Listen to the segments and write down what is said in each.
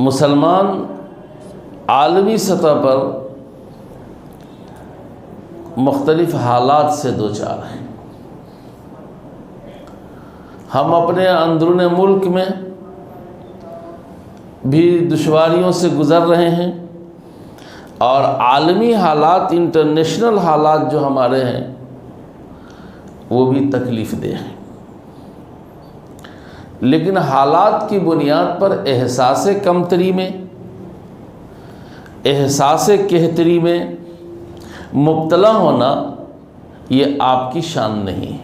مسلمان عالمی سطح پر مختلف حالات سے دوچار ہیں۔ ہم اپنے اندرون ملک میں بھی دشواریوں سے گزر رہے ہیں، اور عالمی حالات، انٹرنیشنل حالات جو ہمارے ہیں وہ بھی تکلیف دہ ہیں۔ لیکن حالات کی بنیاد پر احساس کمتری میں، احساس کہتری میں مبتلا ہونا یہ آپ کی شان نہیں ہے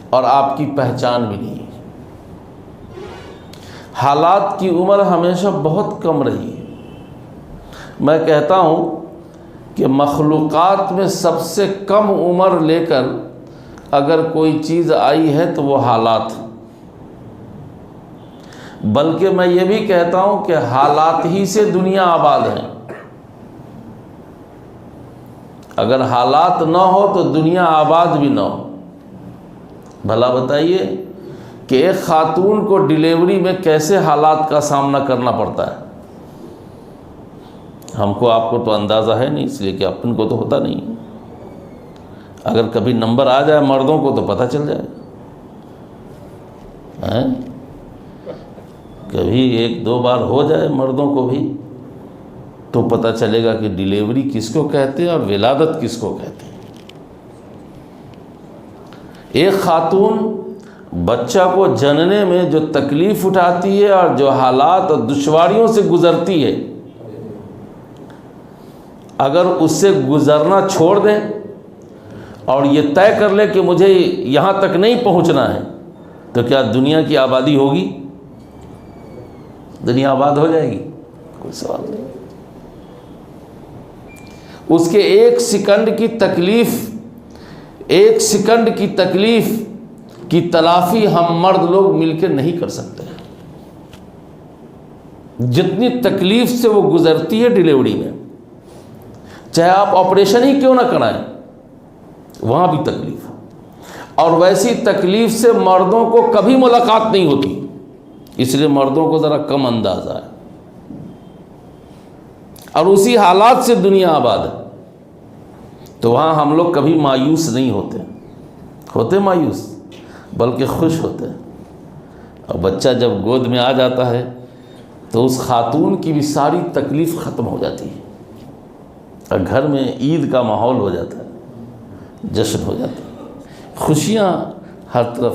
اور آپ کی پہچان بھی نہیں ہے۔ حالات کی عمر ہمیشہ بہت کم رہی ہے۔ میں کہتا ہوں کہ مخلوقات میں سب سے کم عمر لے کر اگر کوئی چیز آئی ہے تو وہ حالات، بلکہ میں یہ بھی کہتا ہوں کہ حالات ہی سے دنیا آباد ہے۔ اگر حالات نہ ہو تو دنیا آباد بھی نہ ہو۔ بھلا بتائیے کہ ایک خاتون کو ڈیلیوری میں کیسے حالات کا سامنا کرنا پڑتا ہے۔ ہم کو آپ کو تو اندازہ ہے نہیں، اس لیے کہ اپن کو تو ہوتا نہیں۔ اگر کبھی نمبر آ جائے مردوں کو تو پتہ چل جائے، کبھی ایک دو بار ہو جائے مردوں کو بھی تو پتہ چلے گا کہ ڈیلیوری کس کو کہتے ہیں اور ولادت کس کو کہتے ہیں۔ ایک خاتون بچہ کو جننے میں جو تکلیف اٹھاتی ہے اور جو حالات اور دشواریوں سے گزرتی ہے، اگر اس سے گزرنا چھوڑ دیں اور یہ طے کر لے کہ مجھے یہاں تک نہیں پہنچنا ہے، تو کیا دنیا کی آبادی ہوگی؟ دنیا آباد ہو جائے گی؟ کوئی سوال نہیں۔ اس کے ایک سیکنڈ کی تکلیف، ایک سیکنڈ کی تکلیف کی تلافی ہم مرد لوگ مل کے نہیں کر سکتے۔ جتنی تکلیف سے وہ گزرتی ہے ڈیلیوری میں، چاہے آپ آپریشن ہی کیوں نہ کرائیں، وہاں بھی تکلیف، اور ویسی تکلیف سے مردوں کو کبھی ملاقات نہیں ہوتی، اس لیے مردوں کو ذرا کم اندازہ ہے، اور اسی حالات سے دنیا آباد ہے۔ تو وہاں ہم لوگ کبھی مایوس نہیں ہوتے مایوس، بلکہ خوش ہوتے ہیں۔ اور بچہ جب گود میں آ جاتا ہے تو اس خاتون کی بھی ساری تکلیف ختم ہو جاتی ہے، اور گھر میں عید کا ماحول ہو جاتا ہے، جشن ہو جاتا ہے، خوشیاں ہر طرف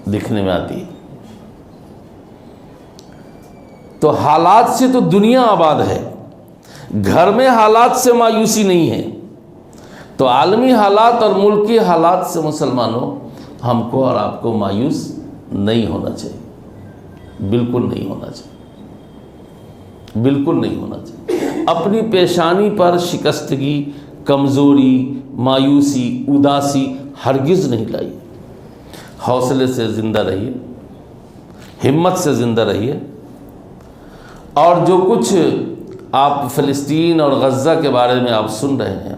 دکھنے میں آتی ہیں۔ تو حالات سے تو دنیا آباد ہے، گھر میں حالات سے مایوسی نہیں ہے۔ تو عالمی حالات اور ملکی حالات سے مسلمانوں ہم کو اور آپ کو مایوس نہیں ہونا چاہیے، بالکل نہیں ہونا چاہیے، بالکل نہیں ہونا چاہیے۔ اپنی پیشانی پر شکستگی، کمزوری، مایوسی، اداسی ہرگز نہیں لائیے۔ حوصلے سے زندہ رہیے، ہمت سے زندہ رہیے، اور جو کچھ آپ فلسطین اور غزہ کے بارے میں آپ سن رہے ہیں،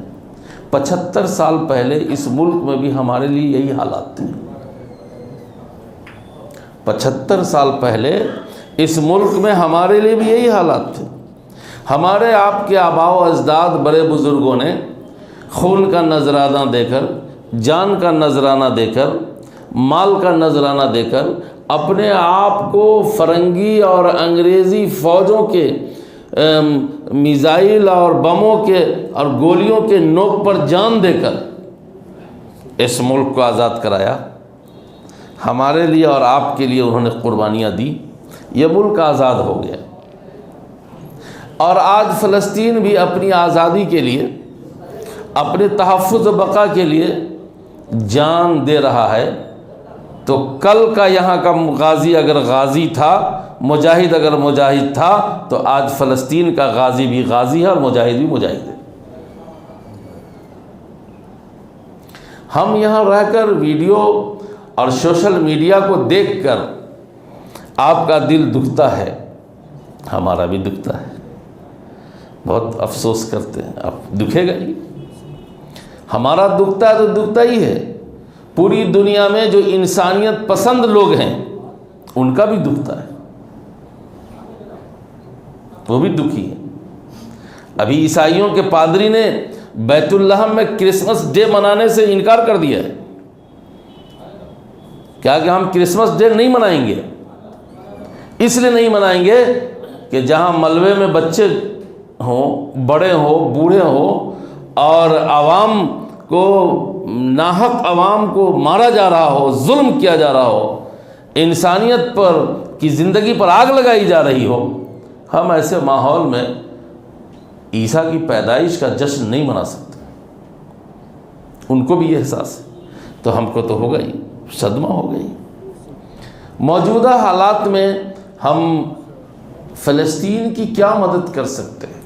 75 سال پہلے اس ملک میں بھی ہمارے لیے یہی حالات تھے۔ 75 سال پہلے اس ملک میں ہمارے لیے بھی یہی حالات تھے۔ ہمارے آپ کے آباء و اجداد، بڑے بزرگوں نے خون کا نذرانہ دے کر، جان کا نذرانہ دے کر، مال کا نذرانہ دے کر اپنے آپ کو فرنگی اور انگریزی فوجوں کے میزائل اور بموں کے اور گولیوں کے نوک پر جان دے کر اس ملک کو آزاد کرایا۔ ہمارے لیے اور آپ کے لیے انہوں نے قربانیاں دی، یہ ملک آزاد ہو گیا۔ اور آج فلسطین بھی اپنی آزادی کے لیے، اپنے تحفظ و بقا کے لیے جان دے رہا ہے۔ تو کل کا یہاں کا غازی اگر غازی تھا، مجاہد اگر مجاہد تھا، تو آج فلسطین کا غازی بھی غازی ہے اور مجاہد بھی مجاہد ہے۔ ہم یہاں رہ کر ویڈیو اور سوشل میڈیا کو دیکھ کر آپ کا دل دکھتا ہے، ہمارا بھی دکھتا ہے، بہت افسوس کرتے ہیں۔ اب دکھے گا ہی، ہمارا دکھتا ہے تو دکھتا ہی ہے، پوری دنیا میں جو انسانیت پسند لوگ ہیں ان کا بھی دکھتا ہے۔ وہ بھی دکھی ہیں۔ ابھی عیسائیوں کے پادری نے بیت اللحم میں کرسمس ڈے منانے سے انکار کر دیا ہے، کیا کہ ہم کرسمس ڈے نہیں منائیں گے، اس لیے نہیں منائیں گے کہ جہاں ملبے میں بچے ہوں، بڑے ہوں، بوڑھے ہوں، اور عوام کو ناحق عوام کو مارا جا رہا ہو، ظلم کیا جا رہا ہو، انسانیت پر کی زندگی پر آگ لگائی جا رہی ہو، ہم ایسے ماحول میں عیسیٰ کی پیدائش کا جشن نہیں منا سکتے۔ ان کو بھی یہ احساس ہے، تو ہم کو تو ہوگا ہی، صدمہ ہو گئی۔ موجودہ حالات میں ہم فلسطین کی کیا مدد کر سکتے ہیں؟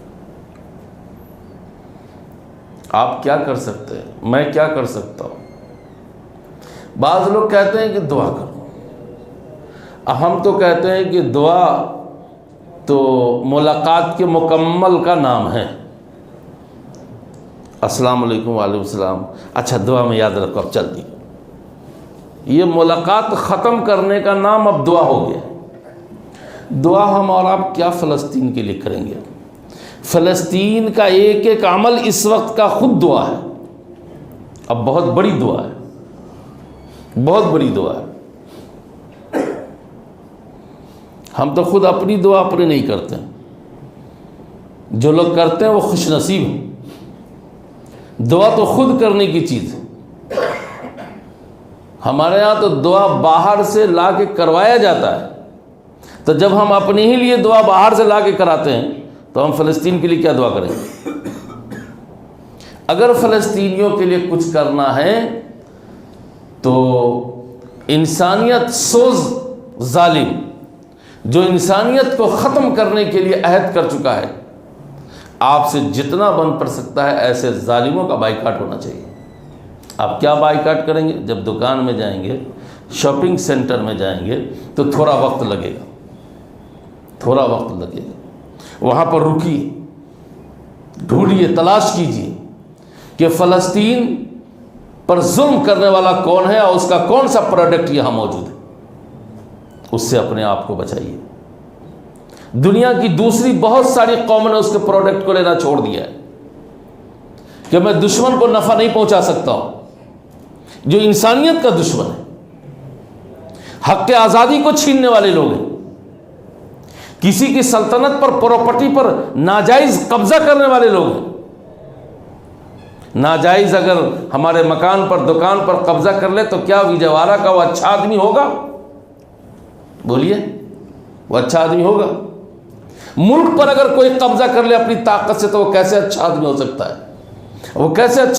آپ کیا کر سکتے ہیں؟ میں کیا کر سکتا ہوں؟ بعض لوگ کہتے ہیں کہ دعا کرو، ہم تو کہتے ہیں کہ دعا تو ملاقات کے مکمل کا نام ہے۔ السلام علیکم وعلیکم السلام، اچھا دعا میں یاد رکھو، اب چل دی۔ یہ ملاقات ختم کرنے کا نام اب دعا ہو گیا۔ دعا ہم اور آپ کیا فلسطین کے لیے کریں گے؟ فلسطین کا ایک ایک عمل اس وقت کا خود دعا ہے، اب بہت بڑی دعا ہے، بہت بڑی دعا ہے۔ ہم تو خود اپنی دعا اپنے نہیں کرتے، جو لوگ کرتے ہیں وہ خوش نصیب ہیں۔ دعا تو خود کرنے کی چیز ہے۔ ہمارے ہاں تو دعا باہر سے لا کے کروایا جاتا ہے، تو جب ہم اپنے ہی لیے دعا باہر سے لا کے کراتے ہیں تو ہم فلسطین کے لیے کیا دعا کریں گے؟ اگر فلسطینیوں کے لیے کچھ کرنا ہے تو انسانیت سوز ظالم جو انسانیت کو ختم کرنے کے لیے عہد کر چکا ہے، آپ سے جتنا بن پڑ سکتا ہے ایسے ظالموں کا بائیکاٹ ہونا چاہیے۔ آپ کیا بائیکاٹ کریں گے؟ جب دکان میں جائیں گے، شاپنگ سینٹر میں جائیں گے تو تھوڑا وقت لگے گا، تھوڑا وقت لگے گا، وہاں پر رکیے، ڈھونڈیے، تلاش کیجیے کہ فلسطین پر ظلم کرنے والا کون ہے اور اس کا کون سا پروڈکٹ یہاں موجود ہے، اس سے اپنے آپ کو بچائیے۔ دنیا کی دوسری بہت ساری قوموں نے اس کے پروڈکٹ کو لینا چھوڑ دیا ہے کہ میں دشمن کو نفع نہیں پہنچا سکتا ہوں، جو انسانیت کا دشمن ہے، حق آزادی کو چھیننے والے لوگ ہیں، کسی کی سلطنت پر، پراپرٹی پر ناجائز قبضہ کرنے والے لوگ ہیں۔ ناجائز اگر ہمارے مکان پر، دکان پر قبضہ کر لے تو کیا وجوارہ کا وہ اچھا آدمی ہوگا؟ بولیے، وہ اچھا آدمی ہوگا؟ ملک پر اگر کوئی قبضہ کر لے اپنی طاقت سے تو وہ کیسے اچھا آدمی ہو سکتا ہے؟ وہ کیسے اچھا